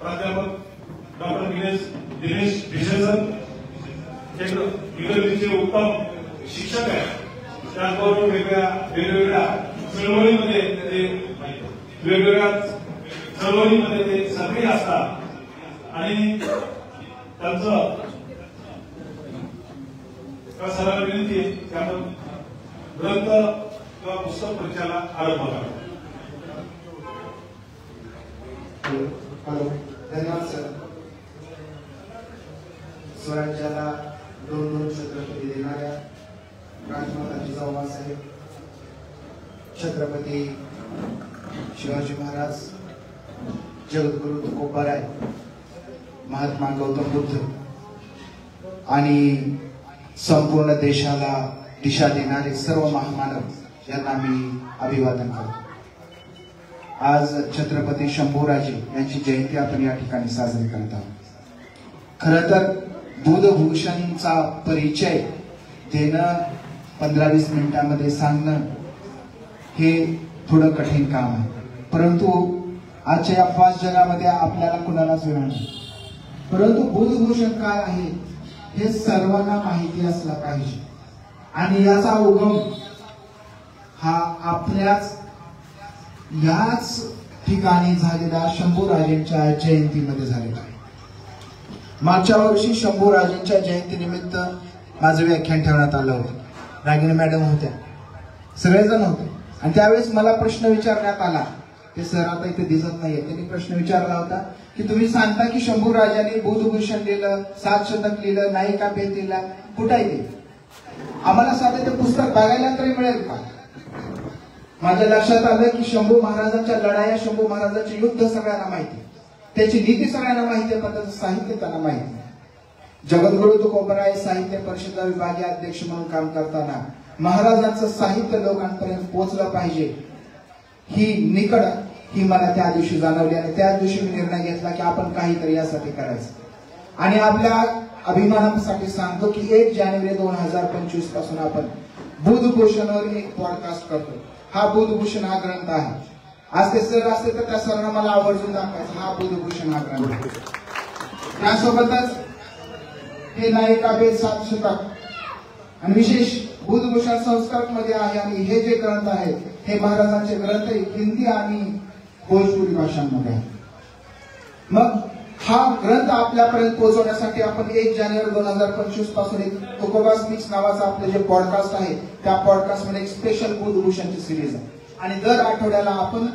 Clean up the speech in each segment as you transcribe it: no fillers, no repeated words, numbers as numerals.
प्राध्यापक डॉक्टर दिनेश भिशेसर इंग्रजीचे उत्तम शिक्षक आहे. त्याचबरोबर वेगवेगळ्या चळवळीमध्ये ते सक्रिय असतात आणि त्यांचं सर्वांना विनंती आहे की आपण ग्रंथ किंवा पुस्तक परिचयाला आरंभ करावा. हॅलो, धन्यवाद सर. स्वराज्याला दोन दोन छत्रपती देणाऱ्या राजमाता जिजाऊसाहेब, छत्रपती शिवाजी महाराज, जगद्गुरु तुकोबाराय, महात्मा गौतम बुद्ध आणि संपूर्ण देशाला दिशा देणारे सर्व महामानव यांना मी अभिवादन करतो. आज छत्रपती शंभूराजे यांची जयंती आपण या ठिकाणी साजरी करत आहोत. खरं तर बुधभूषणचा परिचय देणं 15-20 मिनिटांमध्ये सांगणं हे थोडं कठीण काम आहे, परंतु आजच्या या फास्ट जगामध्ये आपल्याला कुणालाच वेळ नाही. परंतु बुधभूषण काय आहे हे सर्वांना माहिती असला पाहिजे आणि याचा उगम हा आपल्याच याच ठिकाणी झालेल्या शंभूराजेंच्या जयंतीमध्ये झालेला आहे. मागच्या वर्षी शंभूराजेंच्या जयंतीनिमित्त माझं व्याख्यान ठेवण्यात आलं होतं. रागिनी मॅडम होत्या, सगळेजण होते आणि त्यावेळेस मला प्रश्न विचारण्यात आला. ते सर आता इथे दिसत नाहीये. त्यांनी प्रश्न विचारला होता की तुम्ही सांगता की शंभूराजांनी बुधभूषण लिहिलं, 7 शतक लिहिलं, नायिका भेद लिहिला, कुठे आहे? आम्हाला साधं ते पुस्तक बघायला तरी मिळेल का? माझ्या लक्षात आलं की शंभू महाराजांच्या लढाया, शंभू महाराजांचे युद्ध सगळ्यांना माहिती, त्याची नीती सगळ्यांना माहिती आहे, पण त्याचं साहित्य त्यांना माहिती नाही. जगद्गुरु तुकोबाराय साहित्य परिषद विभागीय अध्यक्ष म्हणून काम करताना महाराजांचं साहित्य लोकांपर्यंत पोहोचलं पाहिजे ही निकड ही मला त्या दिवशी जाणवली आणि त्या दिवशी मी निर्णय घेतला की आपण काहीतरी यासाठी करायचं. आणि आपल्या अभिमानासाठी सांगतो की 1 जानेवारी 2025 पासून आपण बुधभूषणवर एक पॉडकास्ट करतो. हा बुधभूषण हा ग्रंथ आहे. आज ते सर असते तर त्या सरांना मला आवर्जून दाखवायचं हा बुधभूषण हा ग्रंथ आहे. त्यासोबतच हे नायिका भेद 7 शतक आणि विशेष बुधभूषण संस्कृत मध्ये आहे आणि हे जे ग्रंथ आहेत हे महाराजांचे ग्रंथ हिंदी आणि भोजपुरी भाषांमध्ये आहे. मग हा ग्रंथ आपल्यापर्यंत पोहोचवण्यासाठी आपण 1 जानेवारी 2025 पासून एक तुकोबा स्पीक्स नावाचा आपलं जे पॉडकास्ट आहे त्या पॉडकास्ट मध्ये एक स्पेशल बुधभूषणची सिरीज आहे आणि दर आठवड्याला आपण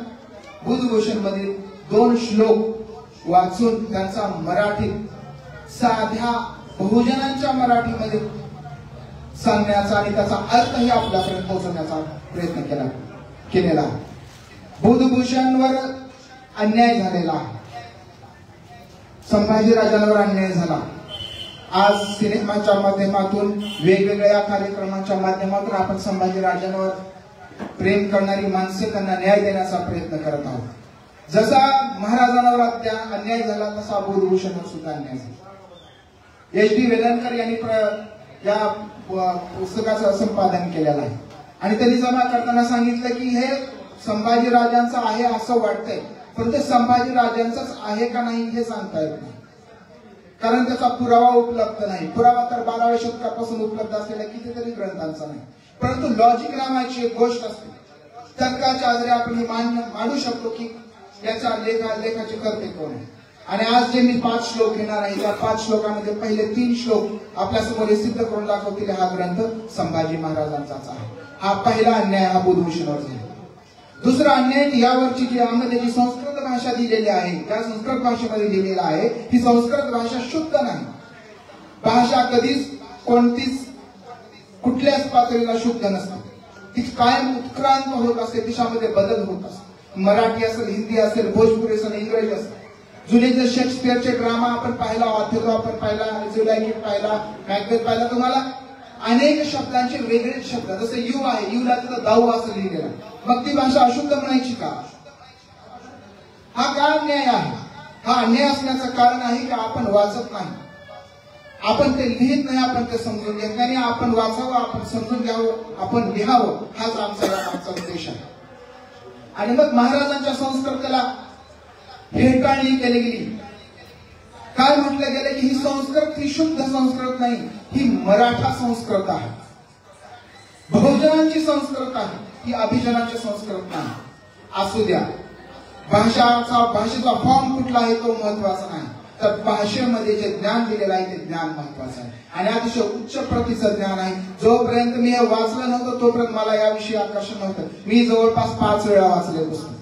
बुधभूषण मधील 2 श्लोक वाचून त्यांचा मराठी साध्या बहुजनांच्या मराठीमध्ये सांगण्याचा आणि त्याचा अर्थही आपल्यापर्यंत पोहोचवण्याचा प्रयत्न केलेला आहे. बुधभूषणवर अन्याय झालेला आहे. संभाजी राजांवर अन्याय झाला. आज सिनेमाच्या माध्यमातून वेगवेगळ्या कार्यक्रमांच्या माध्यमातून आपण संभाजी राजांवर प्रेम करणारी माणसे त्यांना न्याय देण्याचा प्रयत्न करत आहोत. जसा महाराजांवर अन्याय झाला तसा बुधभूषणवर सुद्धा अन्याय झाला. HD वेलणकर यांनी या पुस्तकाचं संपादन केलेलं आहे आणि त्यांनी जमा करताना सांगितलं की हे संभाजी राजांचं आहे असं वाटतंय, पण ते संभाजी राजांचंच आहे का नाही हे सांगता येत नाही, कारण त्याचा पुरावा उपलब्ध नाही. पुरावा तर 12व्या शतकापासून उपलब्ध असलेल्या कितीतरी ग्रंथांचा नाही, परंतु लॉजिक नावाची एक गोष्ट असते. तर्काच्या आधारे आपण हे मांडू शकतो की याच्या लेखाचे कर्ते कोण आहे. आणि आज जे मी 5 श्लोक घेणार आहे त्या 5 श्लोकांमध्ये पहिले 3 श्लोक आपल्यासमोर सिद्ध करून दाखवतील हा ग्रंथ संभाजी महाराजांचाच आहे. हा पहिला अन्याय हा बुधभूषणवर झाला. दुसरा अन्याय की यावरची जी यामध्ये जी संस्कृत भाषा दिलेली आहे त्या संस्कृत भाषेमध्ये लिहिलेला आहे ही संस्कृत भाषा शुद्ध नाही. भाषा कधीच कोणतीच कुठल्याच पातळीला शुद्ध नसते. ती कायम उत्क्रांत होत असते, दिशामध्ये बदल होत असते. मराठी असेल, हिंदी असेल, भोजपुरी असेल, इंग्रजी असेल. जुने जे शेक्सपियरचे ड्रामा आपण पाहिला, ऑथेलो आपण पाहिला, झुलाइट पाहिला, मॅकबेथ पाहिला, तुम्हाला अनेक शब्दांचे वेगळे शब्द, जसे यू आहे, यूला तिथं दाऊ असं लिहिलेलं. मग ती भाषा अशुद्ध म्हणायची का? हा का अन्याय आहे? हा अन्याय असण्याचं कारण आहे की आपण वाचत नाही, आपण ते लिहित नाही, आपण ते समजून घेत नाही. आपण वाचावं, आपण समजून घ्यावं, आपण लिहावं, हाच आमचा उद्देश आहे. आणि मग महाराजांच्या संस्कृतीला हेटाळणी केली गेली. काय म्हटलं गेलं की ही संस्कृत ही शुद्ध संस्कृत नाही, ही मराठा संस्कृत आहे, बहुजनांची संस्कृत आहे, ही अभिजनाची संस्कृत नाही. असू द्या, भाषेचा फॉर्म कुठला आहे तो महत्वाचा नाही, तर भाषेमध्ये जे ज्ञान दिलेलं आहे ते ज्ञान महत्वाचं आहे आणि अतिशय उच्च प्रतीचं ज्ञान आहे. जोपर्यंत मी हे वाचलं नव्हतं तोपर्यंत मला याविषयी आकर्षण नव्हतं. मी जवळपास 5 वेळा वाचले पुस्तक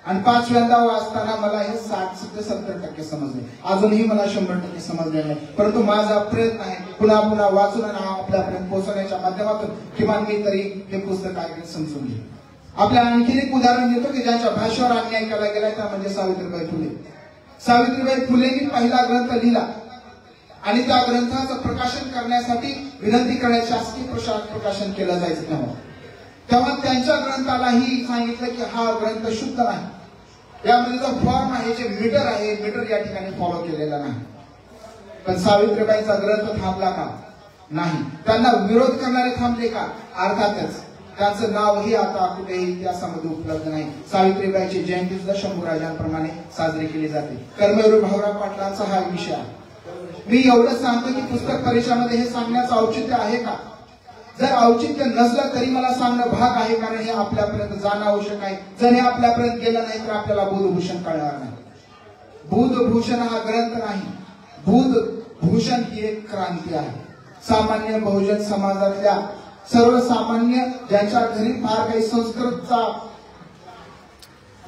आणि 5व्यांदा वाचताना मला हे 60 ते 70% समजले. अजूनही मला 100% समजले नाही, परंतु माझा प्रयत्न आहे पुन्हा पुन्हा वाचून आणि आपल्यापर्यंत पोहोचवण्याच्या माध्यमातून किमान मी तरी हे पुस्तक ऐकून समजून घेईन. आपल्या आणखी एक उदाहरण देतो की ज्यांच्या भाषेवर अन्याय केला गेला त्या म्हणजे सावित्रीबाई फुले. सावित्रीबाई फुलेंनी पहिला ग्रंथ लिहिला आणि त्या ग्रंथाचं प्रकाशन करण्यासाठी विनंती करण्याचे शासकीय प्रकाशन केलं जायचं तेव्हा त्यांच्या ग्रंथालाही सांगितलं की हा ग्रंथ शुद्ध नाही, यामध्ये जो फॉर्म आहे, जे मीटर आहे, मीटर या ठिकाणी फॉलो केलेला नाही. पण सावित्रीबाईंचा ग्रंथ थांबला का? नाही. त्यांना विरोध करणारे थांबले का? अर्थातच त्यांचं नावही आता कुठेही इतिहासामध्ये उपलब्ध नाही. सावित्रीबाईची जयंती सुद्धा शंभूराजांप्रमाणे साजरी केली जाते. कर्मवीर भाऊराव पाटलांचा हा विषय आहे. मी एवढं सांगतो की पुस्तक परिचयामध्ये हे सांगण्याचं औचित्य आहे का? जर औचित्य नसलं तरी मला सांगणं भाग आहे, कारण हे आपल्यापर्यंत जाणं आवश्यक आहे. जर हे आपल्यापर्यंत गेलं नाही तर आपल्याला बुधभूषण कळणार नाही. बुधभूषण हा ग्रंथ नाही, बुधभूषण ही एक क्रांती आहे. सामान्य बहुजन समाजातल्या सर्वसामान्य ज्यांच्या घरी फार काही संस्कृतचा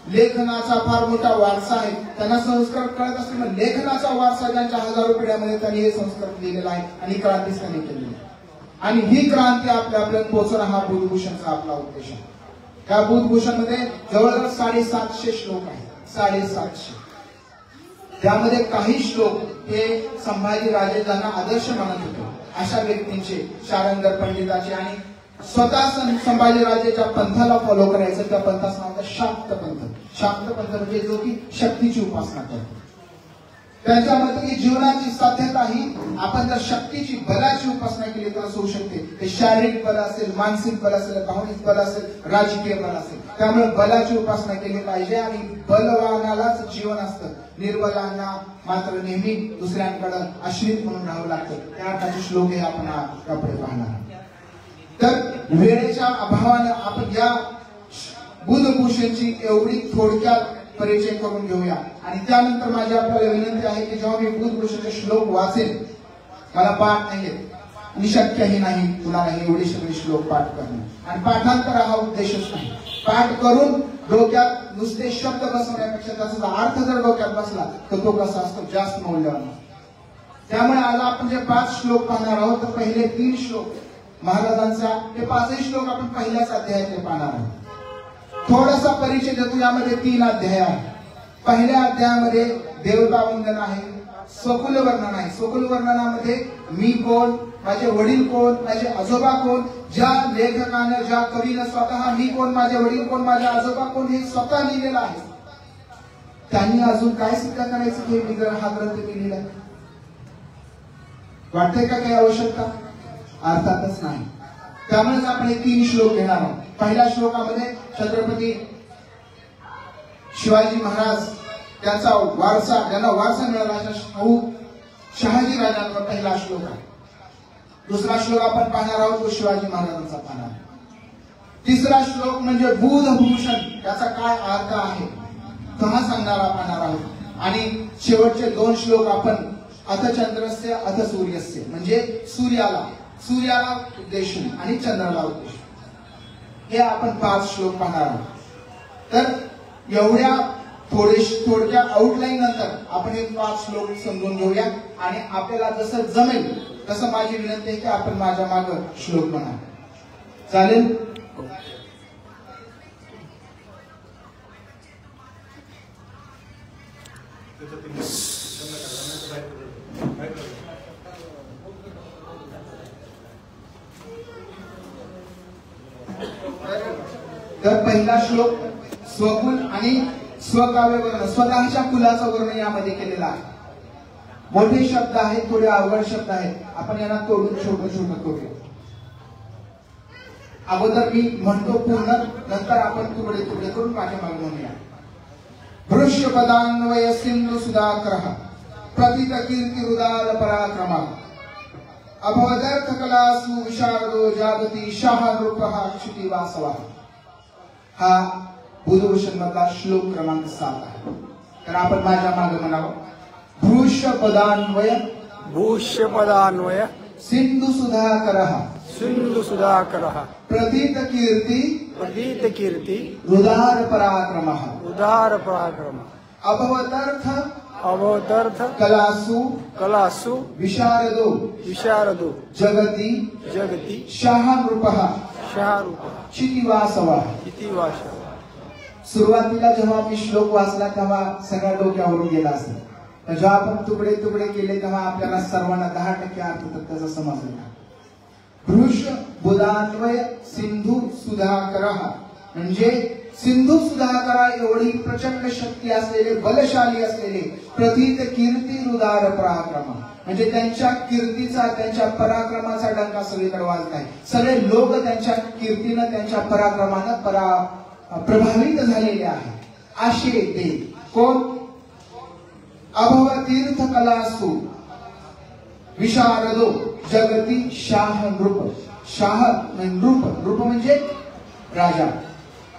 लेखनाचा फार मोठा वारसा आहे, त्यांना संस्कृत कळत असताना लेखनाचा वारसा ज्यांच्या हजारो पिढ्यामध्ये त्यांनी हे संस्कृत लिहिलेलं आहे आणि क्रांतीच त्यांनी केलेली आहे. आणि ही क्रांती आपल्यापर्यंत पोहोचणं हा बुधभूषणचा आपला उद्देश आहे. त्या बुधभूषण मध्ये जवळजवळ 750 श्लोक आहेत. 750. त्यामध्ये काही श्लोक हे संभाजी राजे ज्यांना आदर्श मानत होते अशा व्यक्तींचे, शारंगर पंडिताचे आणि स्वतः संभाजी राजेच्या पंथाला फॉलो करायचं, त्या पंथाचं नाव होतं शाक्त पंथ. शाक्त पंथ म्हणजे जो की शक्तीची उपासना करतो. त्यांच्या मते की जीवनाची साध्यता ही आपण जर शक्तीची, बलाची उपासना केली तर होऊ शकते. ते शारीरिक बल असेल, मानसिक बल असेल, भावनिक बल असेल, राजकीय बल असेल. त्यामुळे बलाची उपासना केली पाहिजे आणि बलवानालाच जीवन असतं, निर्बलांना मात्र नेहमी दुसऱ्यांकडे आश्रित म्हणून राहावं लागतं. त्या अर्थाचे श्लोक हे आपण यापुढे पाहणार. तर वेळेच्या अभावानं आपण या बुधभूषणची एवढी थोडक्यात परिचय करून घेऊया आणि त्यानंतर माझी आपल्याला विनंती आहे की जेव्हा मी बुधभूषणचे श्लोक वाचेन, मला पाठ नाहीये आणि शक्यही नाही कुणालाही एवढे सगळे श्लोक पाठ करणं आणि पाठांतर हा उद्देशच नाही. पाठ करून डोक्यात नुसते शब्द बसवण्यापेक्षा त्याचा अर्थ जर डोक्यात बसला तर तो कसा असतो, जास्त मौल्यवान. त्यामुळे आज आपण जे 5 श्लोक पाहणार आहोत तर पहिले 3 श्लोक महाराजांचा, हे 5ही श्लोक आपण पहिल्याच अध्यायातले पाहणार आहोत. थोडासा परिचय देतो. यामध्ये 3 अध्याय आहेत. पहिल्या अध्यायामध्ये देवता वंदन आहे, स्वकुल वर्णन आहे. स्वकुल वर्णनामध्ये मी कोण, माझे वडील कोण, माझे आजोबा कोण, ज्या लेखकानं, ज्या कवीनं स्वतः मी कोण, माझे वडील कोण, माझे आजोबा कोण हे स्वतः लिहिलेलं आहे. त्यांनी अजून काय सिद्ध करायचं की मी जर हा ग्रंथ लिहिला, वाटतंय का काही आवश्यकता? अर्थातच नाही. त्यामुळेच आपण हे 3 श्लोक घेणार आहोत. पहिल्या श्लोकामध्ये छत्रपती शिवाजी महाराज त्याचा वारसा, ज्यांना वारसा मिळाला अशा शहाजी राजांचा पहिला श्लोक आहे. दुसरा श्लोक आपण पाहणार आहोत तो शिवाजी महाराजांचा पाहणार. तिसरा श्लोक म्हणजे बुधभूषण, त्याचा काय अर्थ आहे तो हा सांगणारा पाहणार आहोत. आणि शेवटचे 2 श्लोक आपण अथ चंद्रस्य अथ सूर्यस्य म्हणजे सूर्याला उद्देशून आणि चंद्राला उद्देशून हे आपण 5 श्लोक पाहणार आहोत. तर एवढ्या थोडक्या आउटलाईन नंतर आपण हे 5 श्लोक समजून घेऊया आणि आपल्याला जसं जमेल तसं माझी विनंती आहे की आपण माझ्या मागे श्लोक म्हणा. चालेल? तर पहिला श्लोक स्वकुल आणि स्वकाव्य वर्ण, स्वतःच्या कुलाचा वर्ण यामध्ये केलेला आहे. मोठे शब्द आहेत, थोडे अवघड शब्द आहेत, आपण यांना तोडून छोटं करूया. अगोदर मी म्हणतो पूर्ण, नंतर आपण तुकडे करून माझ्या मागे म्हणूया. भृष्यपदान्वय सिंधु सुधाकर प्रथित कीर्ति रुदार पराक्रम अभवदर्थ कलासु विशारदो जागती शाह नृपः क्षिति वासवः. हा बुधभूषण मधला श्लोक क्रमांक 7 आहे. तर आपण माझ्या मागे म्हणावं, भ्रूष्यपदान्वय भूष्यपदान्वय सिंधु सुधाकरः सिंधु सुधाकरः प्रथित कीर्ति प्रतीत कीर्ति रुदार पराक्रमः उदार पराक्रम अभवदर्थ अवतर्थ कलासु कलासु विशारदो विशारदो जगती जगति शाह नृपः शाहरुख क्षितिवासवः. इति भाषा. सुरुवातीला जेव्हा मी श्लोक वाचला तेव्हा सगळ्या डोक्यावरून गेला असेल, तर जेव्हा आपण तुकडे तुकडे केले तेव्हा आपल्याला सर्वांना 10% अर्थ त्याचा समजला. भ्रूष बुधान्वय सिंधू सुधाकरः म्हणजे सिंधू सुधाकरा एवढी प्रचंड शक्ती असलेले, बलशाली असलेले, प्रथित कीर्ती रुदार पराक्रम म्हणजे त्यांच्या कीर्तीचा, त्यांच्या पराक्रमाचा डंका सगळीकडे वाजत आहे. सगळे लोक त्यांच्या कीर्तीनं, त्यांच्या पराक्रमानं प्रभावित झालेले आहे. असे ते कोण? अभव तीर्थ कलासु विशारदो जगती शाह नृप. शाह नृप म्हणजे राजा.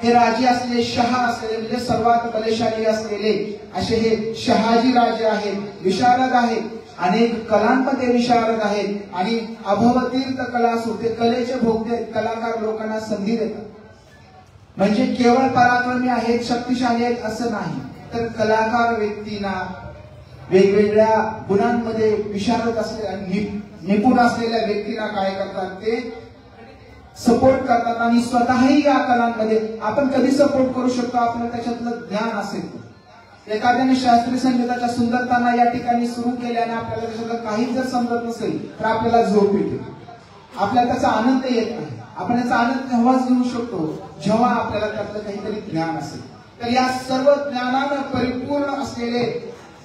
हे राजे असलेले, शहा असलेले म्हणजे सर्वात बलशाली असलेले असे हे शहाजी राजे आहेत. विशारद आहेत, अनेक कलांमध्ये विशारद आहेत आणि अभव तीर्थ कलासु ते कलेचे भोगते कलाकार लोकांना संधी देतात. म्हणजे केवळ पराक्रमी आहेत, शक्तिशाली आहेत असं नाही, तर कलाकार व्यक्तींना वेगवेगळ्या गुणांमध्ये विशारद असलेल्या, निपुण असलेल्या व्यक्तींना काय करतात, ते सपोर्ट करतात आणि स्वतःही या कलांमध्ये आपण कधी सपोर्ट करू शकतो, आपल्याला त्याच्यातलं ज्ञान असेल. एखाद्याने शास्त्रीय संगीताच्या सुंदरताना या ठिकाणी सुरू केल्याने आपल्याला त्याच्यातलं काही जर समजत नसेल तर आपल्याला झोप येते, आपल्याला त्याचा आनंद येत नाही. आपण याचा आनंद तेव्हाच घेऊ शकतो जेव्हा आपल्याला त्यातलं काहीतरी ज्ञान असेल. तर या सर्व ज्ञानानं परिपूर्ण असलेले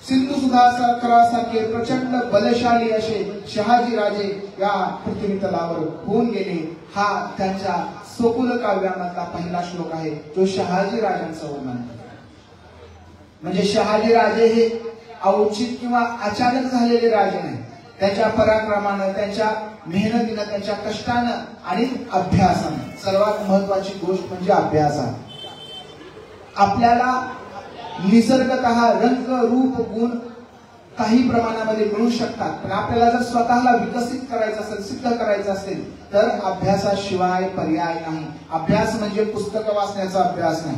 सिंधू सुधाकरासारखे प्रचंड बलशाली असे शहाजी राजे या पृथ्वी तलावर होऊन गेले. हा त्यांच्या सोकुल काव्यामधला पहिला श्लोक आहे जो शहाजी राजांचं वर्णन करतो. म्हणजे शहाजी राजे हे औचित किंवा अचानक झालेले राजे नाही, त्यांच्या पराक्रमानं, त्यांच्या मेहनतीनं, त्यांच्या कष्टानं आणि अभ्यासानं. सर्वात महत्वाची गोष्ट म्हणजे अभ्यास. आपल्याला निसर्गतः रंग रूप गुण काही प्रमाणामध्ये मिळू शकतात, पण आपल्याला जर स्वतःला विकसित करायचं असेल, सिद्ध करायचं असेल तर अभ्यासाशिवाय पर्याय नाही. अभ्यास म्हणजे पुस्तकं वाचण्याचा अभ्यास नाही.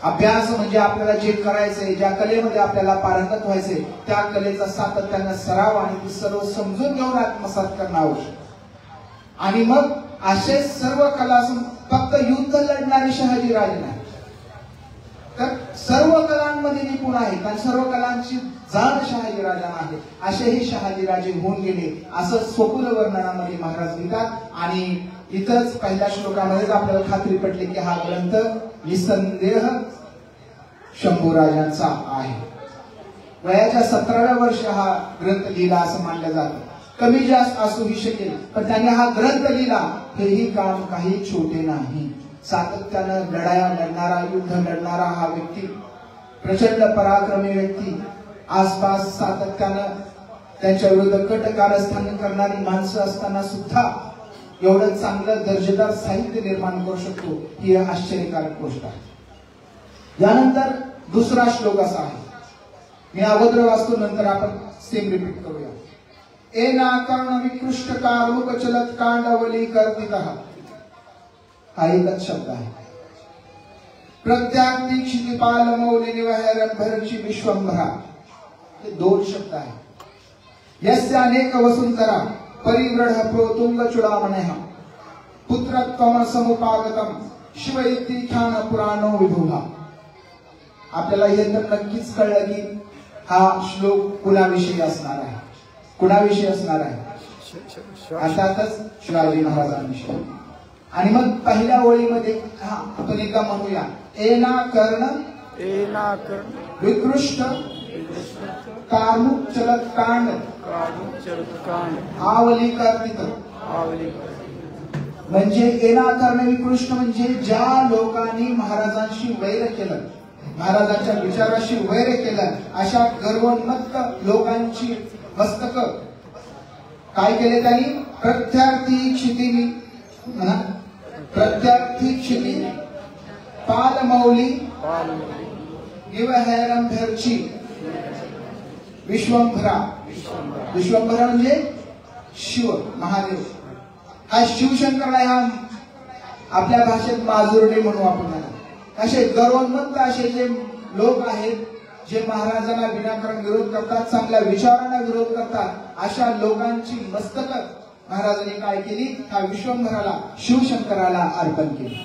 अभ्यास म्हणजे आपल्याला जे करायचंय, ज्या कलेमध्ये आपल्याला पारंगत व्हायचंय त्या कलेचा सातत्यानं सराव आणि ती सर्व समजून घेऊन आत्मसात करणं आवश्यक. आणि मग असे सर्व कला फक्त युद्ध लढणारे शहाजी राजे नाही, तर सर्व कलांमध्ये निपुण आहेत आणि सर्व कलांची जाण शहाजी राजांना आहे. असे हे शहाजी राजे होऊन गेले असं स्वकुल वर्णनामध्ये महाराज लिहितात. आणि इथंच पहिल्या श्लोकामध्येच आपल्याला खात्री पटली की हा ग्रंथ निसंदेह शंभूराजांचा आहे. वयाच्या 17व्या वर्षी हा ग्रंथ लिहिला असं मानलं जातं. कमी जास्त असूही शकेल, पण त्याने हा ग्रंथ लिहिला हेही काम काही छोटे नाही. सातत्यानं लढाया लढणारा, युद्ध लढणारा हा व्यक्ती, प्रचंड पराक्रमी व्यक्ती, आसपास सातत्यानं त्यांच्या विरुद्ध कट कारस्थान करणारी माणसं असताना सुद्धा एवढं चांगलं दर्जेदार साहित्य निर्माण करू शकतो ही आश्चर्यकारक गोष्ट आहे. यानंतर दुसरा श्लोक असा आहे, मी अगोदर वाचतो नंतर आपण सेम रिपीट करूया. एना कर्ण विकृष्ट कारूप चलत कांडवली कर्तितः. हा एकच शब्द आहे. प्रत्याग दीक्षितिपाल मौली निवहरंभरची विश्वंभरा. हे 2 शब्द आहेत. यस्य अनेक वसुंधरा परिव्रढ प्रोतुंग चूडामणः पुत्रत्वम समुपागतम शिव इति ख्यान पुराणो विभुहा. आपल्याला हे तर नक्कीच कळलं की हा श्लोक कुणाविषयी असणार आहे. कुणाविषयी असणार आहे? अर्थातच शिवाजी महाराजांविषयी. आणि मग पहिल्या ओळीमध्ये आपण एकदा म्हणूया, एना कर्ण विकृष्ट कारुक चलत कांड आवली कर्तित. म्हणजे एना कर्ण विकृष्ट म्हणजे ज्या लोकांनी महाराजांशी वैर केलं, महाराजांच्या विचाराशी वैर केलं अशा गर्वोन्मत्त लोकांची मस्तक काय केले त्यांनी? प्रत्यार्थी क्षितिनी पालमौली निवहैरंभरची विश्वंभरा. विश्वंभरा म्हणजे शिव महादेव. हा शिवशंकरला ह्या आपल्या भाषेत माजुरडे म्हणू आपण त्याला. असे गर्वोन्मत्त असे जे लोक आहेत जे महाराजांना विनाकारण विरोध करतात, चांगल्या विचारांना विरोध करतात, अशा लोकांची मस्तक महाराजांनी काय केली? ह्या विश्वंभराला शिवशंकराला अर्पण केली.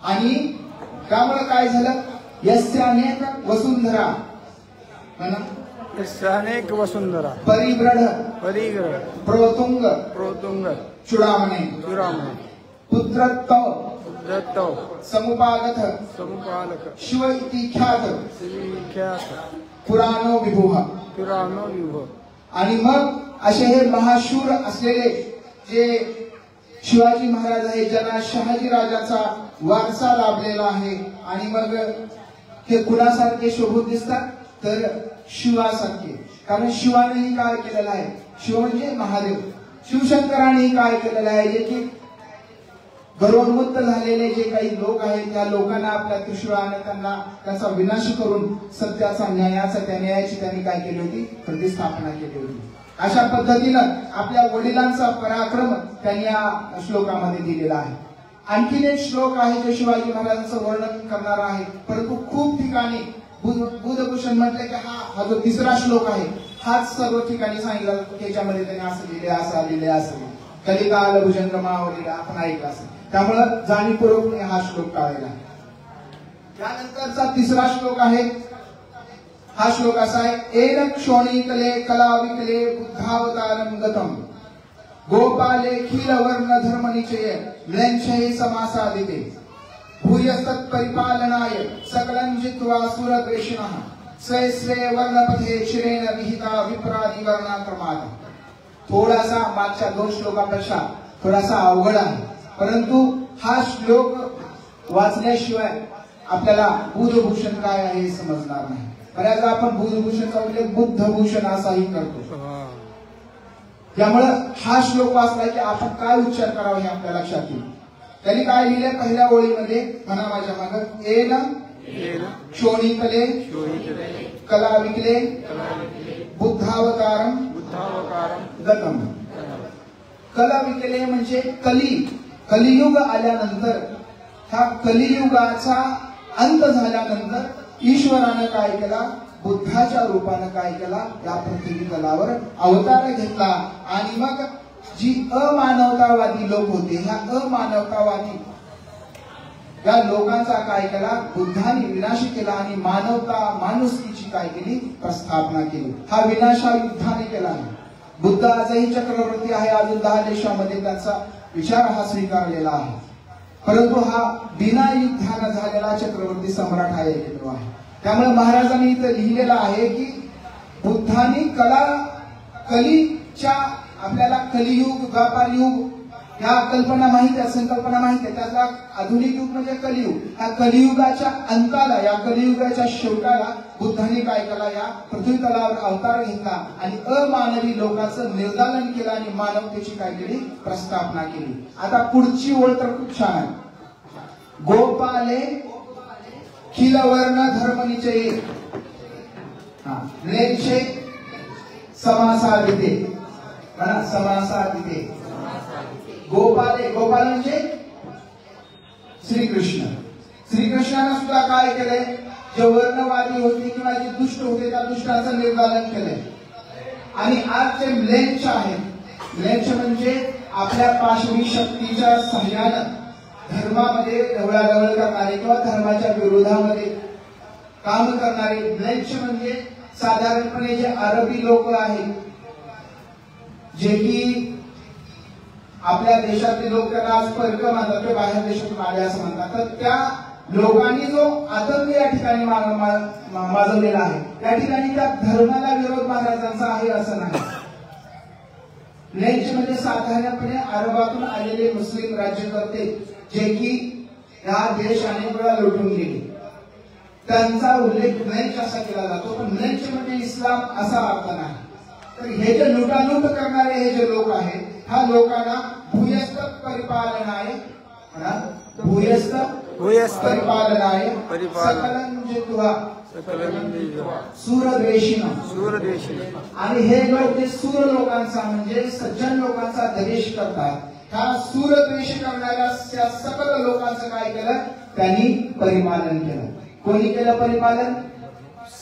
आणि त्यामुळे काय झालं? यस्य अनेक वसुंधरा अनेक वसुंधरा परिब्रढ प्रोतुंग चुडामणे पुत्रत्व समुपालक शिव इति ख्यात पुराणो विभुः. आणि मग असे हे महाशूर असलेले जे शिवाजी महाराज आहे, ज्यांना शहाजी राजाचा वारसा लाभलेला आहे, आणि मग हे कुणासारखे शोभून दिसतात? तर शिवासारखे. कारण शिवानेही काय केलेलं आहे? शिव म्हणजे महादेव. शिवशंकरानेही काय केलेलं आहे? की गर्वोन्मत्त झालेले जे काही लोक आहेत त्या लोकांना आपल्या त्रिशूळाने त्यांचा विनाश करून सत्याचा न्यायाची त्यांनी काय केली होती? प्रतिस्थापना केली होती. अशा पद्धतीनं आपल्या वडिलांचा पराक्रम त्यांनी या श्लोकामध्ये दिलेला आहे. आणखीन एक श्लोक आहे जो शिवाजी महाराजांचं वर्णन करणारा आहे, परंतु खूप ठिकाणी बुधभूषण म्हटलं की हा जो तिसरा श्लोक आहे हाच सर्व ठिकाणी सांगितला त्याच्यामध्ये त्यांनी असं लिहिले, असं लिहिले, असं कलिकाल भुजंगमावलीला आपण ऐकलं असेल. त्यामुळं जाणीवपूर्वक हा श्लोक टाळायला. त्यानंतरचा तिसरा श्लोक आहे. हा श्लोक असा आहे. एन क्षोणीकले कलाविकले बुद्धावतारम गतम गोपाले खील वर्ण धर्मनिचय म्लेच्छे समासादिते भूयस्तत् परिपालनाय सकलं जित्वा सुरद्वेषिणः स्वे स्वे वर्णपथे चिरेण विहिता विप्रादि वर्णाक्रमात्. थोडासा मागच्या दोन श्लोकापेक्षा थोडासा अवघड आहे, परंतु हा श्लोक वाचल्याशिवाय आपल्याला बुधभूषण काय आहे हे समजणार नाही. बऱ्याचदा आपण बुधभूषणचा उल्लेख बुद्धभूषण असाही करतो. त्यामुळं हा श्लोक वाचला की आपण काय उच्चार करावा हे आपल्या लक्षात येईल. त्यांनी काय लिहिले पहिल्या ओळीमध्ये? म्हणा माझ्या मागं. एन क्षोणीकले कलाविकले बुद्धावतारम गतम. कलाविकले म्हणजे कलियुग आल्यानंतर, ह्या कलियुगाचा अंत झाल्यानंतर ईश्वरानं काय केला? बुद्धाच्या रूपानं काय केला? या पृथ्वी तलावर अवतार घेतला. आणि मग जी अमानवतावादी लोक होते, ह्या अमानवतावादी या लोकांचा काय केला? बुद्धाने विनाश केला आणि माणुसकीची काय केली? प्रस्थापना केली. हा विनाश हा युद्धाने केला नाही. बुद्ध आजही चक्रवर्ती आहे. अजून 10 देशामध्ये त्यांचा विचार हा स्वीकारलेला आहे, परंतु हा बिना युद्धानं झालेला चक्रवर्ती सम्राट हा एकमेव आहे. त्यामुळे महाराजांनी इथं लिहिलेलं आहे की बुद्धांनी कलीच्या आपल्याला कलियुग, व्यापार युग ह्या कल्पना माहिती आहे, संकल्पना माहिती आहे. त्यातला आधुनिक युग म्हणजे कलियुग. ह्या कलियुगाच्या अंताला, या कलियुगाच्या शेवटाला बुद्धांनी काय केला? या पृथ्वी तलावर अवतार घेतला आणि अमानवी लोकांचं निर्दालन केलं आणि मानवतेची काय केली? प्रस्थापना केली. आता पुढची ओळ तर खूप छान आहे. गोपाले खिलवर्ण धर्मनिचये म्लेच्छे समासादिते. समासादिते. गोपाले, गोपाल म्हणजे श्रीकृष्ण. श्रीकृष्णानं सुद्धा काय केलंय? जे वर्णवादी होते किंवा जे दुष्ट होते त्या दुष्टाचं निर्दालन केलंय. आणि आज जे म्लेच्छ आहेत, म्लेच्छ म्हणजे आपल्या पाशवी शक्तीच्या सहाय्यानं धर्मामध्ये ढवळाढवळ करणारे किंवा धर्माच्या विरोधामध्ये काम करणारे म्लेच्छ म्हणजे साधारणपणे जे अरबी लोक आहेत, जे की आपल्या देशातले लोक त्यांना आज परक मानतात किंवा बाहेर देशातून आले असं म्हणतात, तर त्या लोकांनी जो आतंक या ठिकाणी माजवलेला आहे, त्या ठिकाणी त्या धर्माला विरोध महाराजांचा आहे असं नाही. म्लेच्छ म्हणजे साधारणपणे अरबातून आलेले मुस्लिम राज्यकर्ते जे की हा देश अनेक वेळा लुटून गेले. त्यांचा उल्लेख म्लेच्छ असा केला जातो, पण म्लेच्छ म्हणजे इस्लाम असा अर्थ नाही. तर हे जे लुटालूट करणारे हे जे लोक आहेत, ह्या लोकांना भूयस्थ परिपालनाय भूयस्थ परिपालनाय सकलं जित्वा सूरद्वेषिण. आणि हे लोक जे सूर लोकांचा म्हणजे सज्जन लोकांचा द्वेष करतात, ह्या सूरद्वेष करणाऱ्या सकल लोकांचं काय केलं? त्यांनी परिपालन केलं. कोणी केलं परिपालन?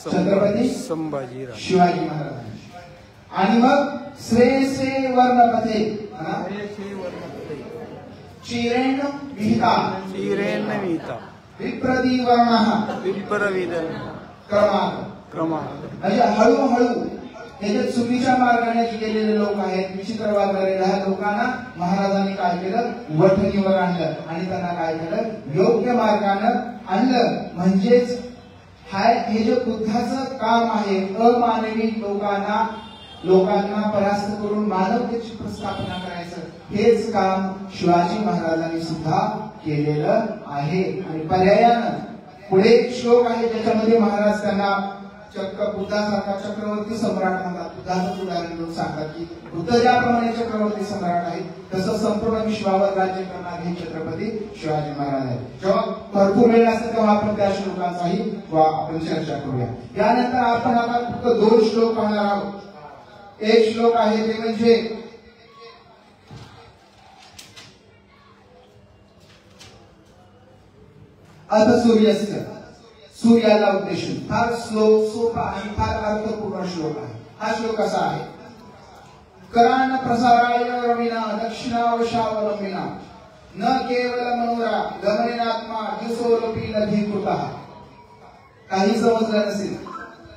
छत्रपती संभाजीराव शिवाजी महाराजांनी. आणि मग स्वे स्वे वर्णपथे चिरेण विहिता विप्रविद क्रमांक. म्हणजे हळूहळू हे जे चुकीच्या मार्गाने गेलेले लोक आहेत, विचित्र वागणारे ह्या लोकांना महाराजांनी काय केलं? वठणीवर आणलं आणि त्यांना काय केलं? योग्य मार्गानं आणलं. म्हणजेच हे जे बुद्धाचं काम आहे, अमानवी लोकांना परास्त करून मानवतेची प्रस्थापना करायचं, हेच काम शिवाजी महाराजांनी सुद्धा केलेलं आहे. आणि पर्यायानं पुढे एक श्लोक आहे ज्याच्यामध्ये महाराज त्यांना चक्क बुद्धासारखा चक्रवर्ती सम्राट म्हणतात. बुद्धाचं उदाहरण देऊन सांगतात की बुद्ध ज्याप्रमाणे चक्रवर्ती सम्राट आहे, तसं संपूर्ण विश्वावर राज्य करणारे हे छत्रपती शिवाजी महाराज आहेत. जेव्हा भरपूर वेळ असेल तेव्हा आपण त्या श्लोकांचाही आपण चर्चा करूया. यानंतर आपण आता फक्त 2 श्लोक पाहणार आहोत. एक श्लोक आहे ते म्हणजे अथ सूर्यस्य, सूर्याला उद्देशून. फार सोपा आणि फार अर्थपूर्ण श्लोक आहे. हा श्लोक कसा आहे? करान प्रसाराय रविना दक्षिणावशावलंबिना न केवल मनोरा गमनेनात्मा दिवसोलपी लघीकृतः. काही समजलं नसेल,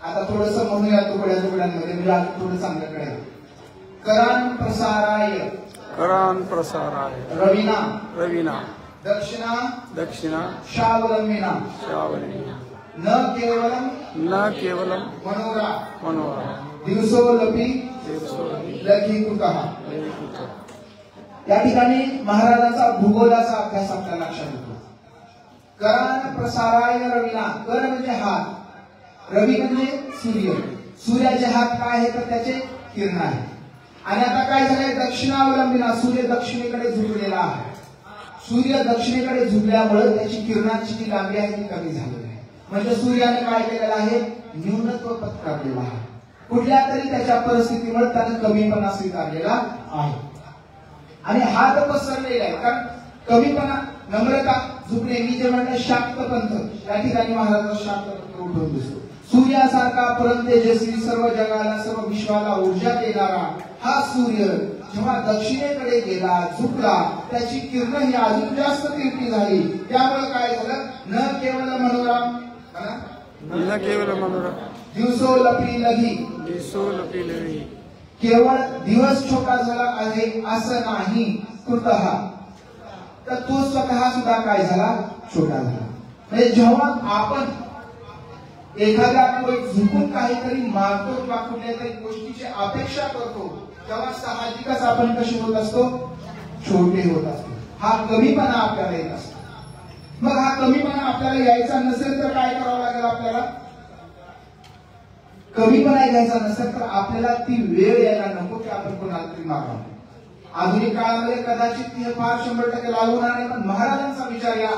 आता थोडस म्हणूया तुकड्यांमध्ये, म्हणजे थोडं चांगलं कळेल. करान प्रसाराय रविना दक्षिणा शावलंबिना न केवलम मनोरा दिवसोलपी लघीकृतः. या ठिकाणी महाराजांचा भूगोलाचा अभ्यास आपल्या लक्षात येतो. करान प्रसाराय रविना, कर म्हणजे हात, रवी म्हणजे सूर्य. सूर्याचे हात काय आहे? तर त्याचे किरण आहे. आणि आता काय झालंय? दक्षिणावलंबिना, सूर्य दक्षिणेकडे झुकलेला आहे. सूर्य दक्षिणेकडे झुकल्यामुळे त्याची किरणांची जी लांबी आहे ती कमी झालेली आहे. म्हणजे सूर्याने काय केलेलं आहे? न्यूनत्व पत्करलेलं आहे. कुठल्या तरी त्याच्या परिस्थितीमुळे त्याने कमीपणा स्वीकारलेला आहे. आणि हात पसरलेला आहे, कारण कमीपणा, नम्रता, झुकणे. मी जे म्हणलं शाक्त पंथ, या ठिकाणी महाराजांचा शाक्त पंथ उठून दिसतो. सूर्यासारखा परम तेजस्वी, सर्व जगाला सर्व विश्वाला ऊर्जा देणारा हा सूर्य जेव्हा दक्षिणेकडे गेला, झुकला, त्याची किरण ही अजून जास्त तीव्र झाली. त्यामुळे काय झालं? न केवल मनोरा दिवसोलपी लघी, केवळ दिवस छोटा झाला आहे असं नाही, कृतः, तर तो स्वतः सुद्धा काय झाला? छोटा झाला. म्हणजे जेव्हा आपण एखाद्या झुकून काहीतरी मागतो किंवा कुठल्या तरी गोष्टीची अपेक्षा करतो, तेव्हा साहजिकच आपण कशी होत असतो? छोटे होत असतो. हा कमीपणा आपल्याला येत असतो. मग हा कमीपणा आपल्याला यायचा नसेल तर काय करावं लागेल? आपल्याला कमीपणा घ्यायचा नसेल तर आपल्याला ती वेळ यायला नको की आपण कोणाला तरी मागावं. आधुनिक काळामध्ये कदाचित हे फार 100% लागू होणार नाही, पण महाराजांचा विचार या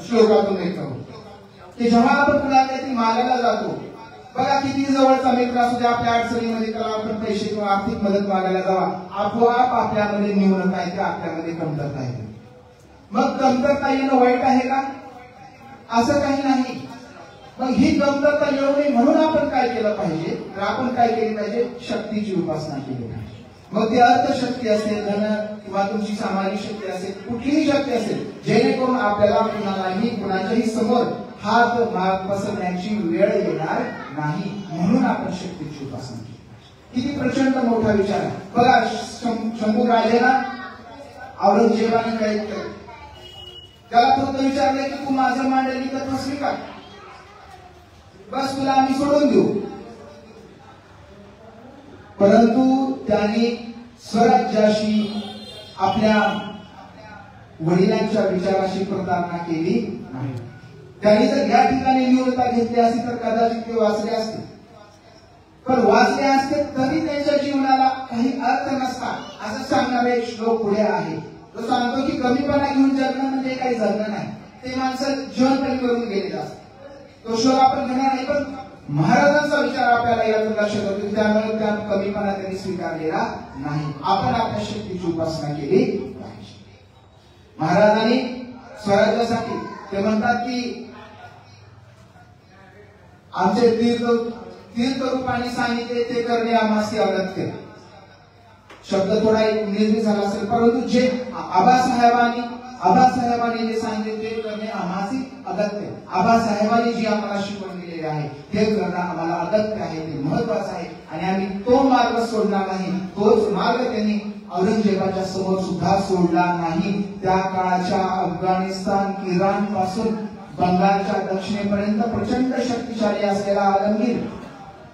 श्लोकातून व्यक्त होतो की जेव्हा आपण कुणाला काहीतरी मागायला जातो, बघा किती जवळचा मित्र असू द्या, आपल्या अडचणीमध्ये त्याला आपण पैसे किंवा आर्थिक मदत मागायला जावा, आपोआप आपल्यामध्ये न्यूनता येते, आपल्यामध्ये कमतरता येते. मग कमतरता येणं वाईट आहे का? असं काही नाही. मग ही कमतरता येऊ नये म्हणून आपण काय केलं पाहिजे? तर आपण काय केली पाहिजे? शक्तीची उपासना केली पाहिजे. मग ते अर्थशक्ती असेल, धन किंवा तुमची सामाजिक शक्ती असेल, कुठलीही शक्ती असेल, जेणेकरून आपल्याला कुणाच्याही समोर हात पसरण्याची वेळ येणार नाही, म्हणून आपण शक्तीची उपासना केली. किती प्रचंड मोठा विचार आहे. बघा, शंभू राजेला औरंगजेबाने कैद केलं. त्याला फक्त विचारले की तू माझं मांडलेली तत्व स्वीकार, बस तुला आम्ही सोडून देऊ. परंतु त्यांनी स्वराज्याशी, आपल्या वडिलांच्या विचाराशी प्रतारणा केली नाही. त्यांनी जर या ठिकाणी न्यूनता घेतली असती तर कदाचित ते वाचले असते, पण वाचले असते तरी त्यांच्या जीवनाला काही अर्थ नसता असं सांगणारे एक श्लोक पुढे आहे. तो सांगतो की कमीपणा घेऊन जगणं म्हणजे काही जगणं नाही, ते माणसं जीवन कमी करून गेलेलं असतं. तो श्लोक आपण घेणार नाही, पण महाराजांचा विचार आपल्याला यातून लक्षात होतो. त्यामुळे त्या कमीपणा त्यांनी स्वीकारलेला नाही. आपण आपल्या शक्तीची उपासना केली पाहिजे. महाराजांनी स्वराज्यासाठी ते म्हणतात की आमचे तीर्थ रूपाने सांगितले ते करणे आम्हास अगत्य. शब्द थोडा निर्मित झाला असेल, परंतु जे आबासाहेबांनी जे सांगितले ते करणे आम्हास अगत्य. आबासाहेबांनी जी आम्हाला शिकवण दिलेली आहे ते करणं आम्हाला अगत्य आहे, ते महत्वाचं आहे आणि आम्ही तो मार्ग सोडणार नाही. तोच मार्ग त्यांनी औरंगजेबाच्या समोर सुद्धा सोडला नाही. त्या काळाच्या अफगाणिस्तान, इराण पासून बंगालच्या दक्षिणेपर्यंत प्रचंड शक्तिशाली असलेला आलमगीर,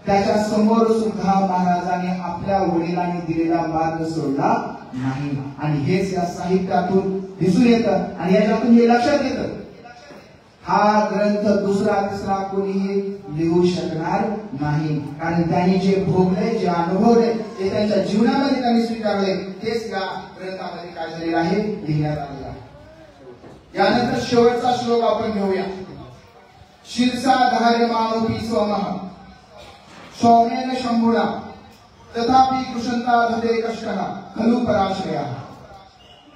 त्याच्या समोर सुद्धा महाराजांनी आपल्या वडिलांनी दिलेला मार्ग सोडला नाही. आणि हेच या साहित्यातून दिसून येतं आणि याच्यातून हे लक्षात येतं. हा ग्रंथ दुसरा तिसरा कोणीही लिहू शकणार नाही, कारण त्यांनी जे भोगले, जे अनुभवले, ते त्यांच्या जीवनामध्ये त्यांनी स्वीकारले, तेच या ग्रंथामध्ये काय झालेलं आहे, लिहिण्यात आलेलं आहे. यानंतर शेवटचा श्लोक आपण घेऊया. शिरसा धार्य मानोपी स्वमः सौम्येन शंभुना तथापि कृशंता हृदय कष्टः खलु पराश्रया.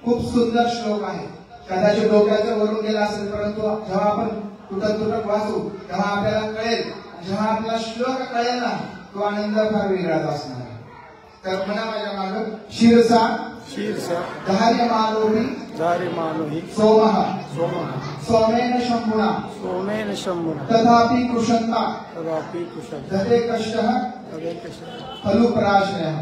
खूप सुंदर श्लोक आहे. कदाचित डोक्याच्या वरून गेला असेल, परंतु जेव्हा आपण तुटक वाचू तेव्हा आपल्याला कळेल. जेव्हा आपला श्लोक कळेल ना, तो आनंद फार वेगळाच असणार आहे. तर म्हणा माझ्या मागं, शिरसा धार्य मानोहि सोमः सौम्येन शंभुना तथापि कृशंता हृदय कष्टः खलु पराश्रयः.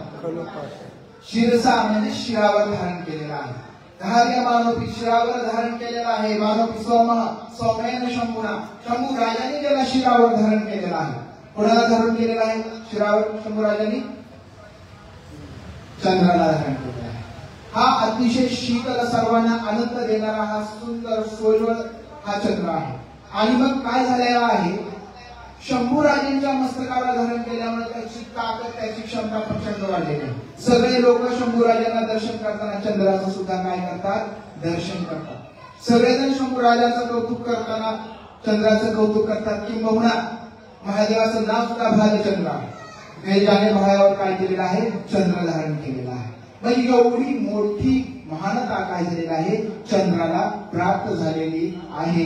शिरसा म्हणजे शिरावर धारण केलेला आहे. धार्य मानोपी शिरावर धारण केलेला आहे. मानोपी सोमः सौम्येन शंभुना, शंभू राजाने त्याला शिरावर धारण केलेला आहे. कोणाला धारण केलेला आहे शिरावर? शंभू राजाने चंद्राला धारण केलेला आहे. हा अतिशय शीतल, सर्वांना आनंद देणारा, हा सुंदर सोयवळ हा चंद्र आहे. आणि मग काय झालेला आहे, शंभूराजेंच्या मस्तकाला धारण केल्यामुळे त्याची ताकद, त्याची क्षमता प्रचंड वाढलेली आहे. सगळे लोक शंभूराजांना दर्शन करताना चंद्राचं सुद्धा काय करतात, दर्शन करतात. सगळेजण शंभूराजांचं कौतुक करताना चंद्राचं कौतुक करतात. किंबहुना महादेवाचं नाव सुद्धा भालचंद्र आहे. वेदाने भायावर काय केलेलं आहे, चंद्र धारण केलेला आहे. म्हणजे एवढी मोठी महानता काय झालेली आहे, चंद्राला प्राप्त झालेली आहे.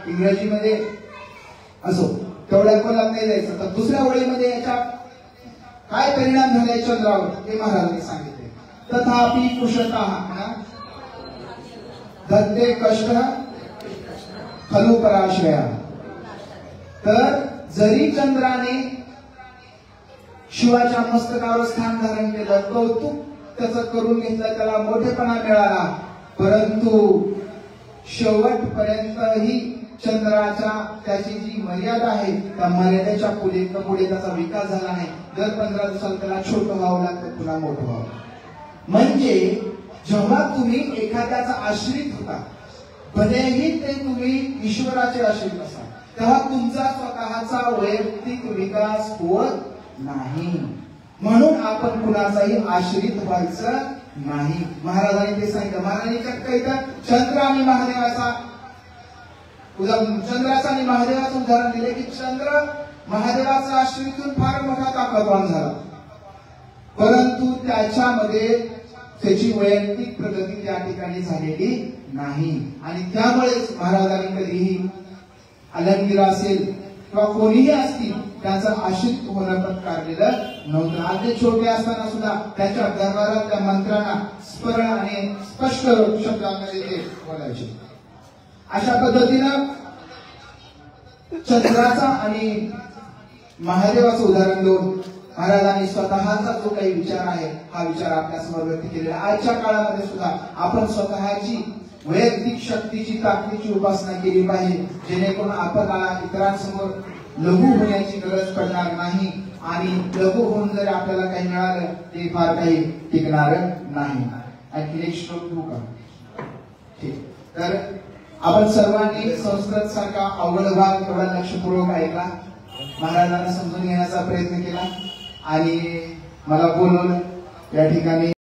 इंग्रजीमध्ये असो तेवढ्या खोलात नाही जायचं, तर दुसऱ्या ओळीमध्ये याच्या काय परिणाम झाले चंद्रावर हे महाराजांनी सांगितले. तथापि कुशलतः दत्ते कष्ट खलु पराश्रया. तर जरी चंद्राने शिवाच्या मस्तकावर स्थान धारण केलं, कौतुक त्याचं करून घेतलं, त्याला मोठेपणा मिळाला, परंतु शेवटपर्यंतही चंद्राच्या त्याची जी मर्यादा आहे त्या मर्यादेच्या पुढे त्याचा विकास झाला नाही. दर 15 दिवसाला त्याला छोटं व्हावं लागतं, पुन्हा मोठं व्हावं. म्हणजे जेव्हा तुम्ही एखाद्याचा आश्रित होता, भलेही ते तुम्ही ईश्वराचे आश्रित असाल, तेव्हा तुमचा स्वतःचा वैयक्तिक विकास होत नाही. म्हणून आपण कुणाचाही आश्रित व्हायचं नाही. महाराजांनी ते सांगितलं. महाराजांनी चक्क इथं चंद्र आणि महादेवाचं उदाहरण दिले की चंद्र महादेवाचा आश्रितून फार मोठा ताकदवान झाला, परंतु त्याच्यामध्ये त्याची वैयक्तिक प्रगती त्या ठिकाणी झालेली नाही. आणि त्यामुळेच महाराजांनी कधीही अलंगीर असेल किंवा कोणीही असतील त्याचं आश्रित होणं पत्कारलेलं नव्हतं. अगदी छोटे असताना सुद्धा त्याच्या दरबारात त्या मंत्र्यांना स्मरण आणि स्पष्ट शब्दांमध्ये ते बोलायचे. अशा पद्धतीनं चंद्राचा आणि महादेवाचं उदाहरण देऊन महाराजांनी स्वतःचा जो काही विचार आहे हा विचार आपल्यासमोर व्यक्त केलेला. आजच्या काळामध्ये सुद्धा आपण स्वतःची वैयक्तिक शक्तीची, ताकदीची उपासना केली पाहिजे, जेणेकरून आपल्याला इतरांसमोर लघु होण्याची गरज पडणार नाही. आणि लघु होऊन जर आपल्याला काही मिळालं ते फार काही टिकणार नाही. आणखी एक श्लोक घेऊ का? ठीक. तर आपण सर्वांनी संस्कृत सारखा अवघड भाग एवढा लक्षपूर्वक ऐकला, महाराजांना समजून घेण्याचा प्रयत्न केला आणि मला बोलवलं या ठिकाणी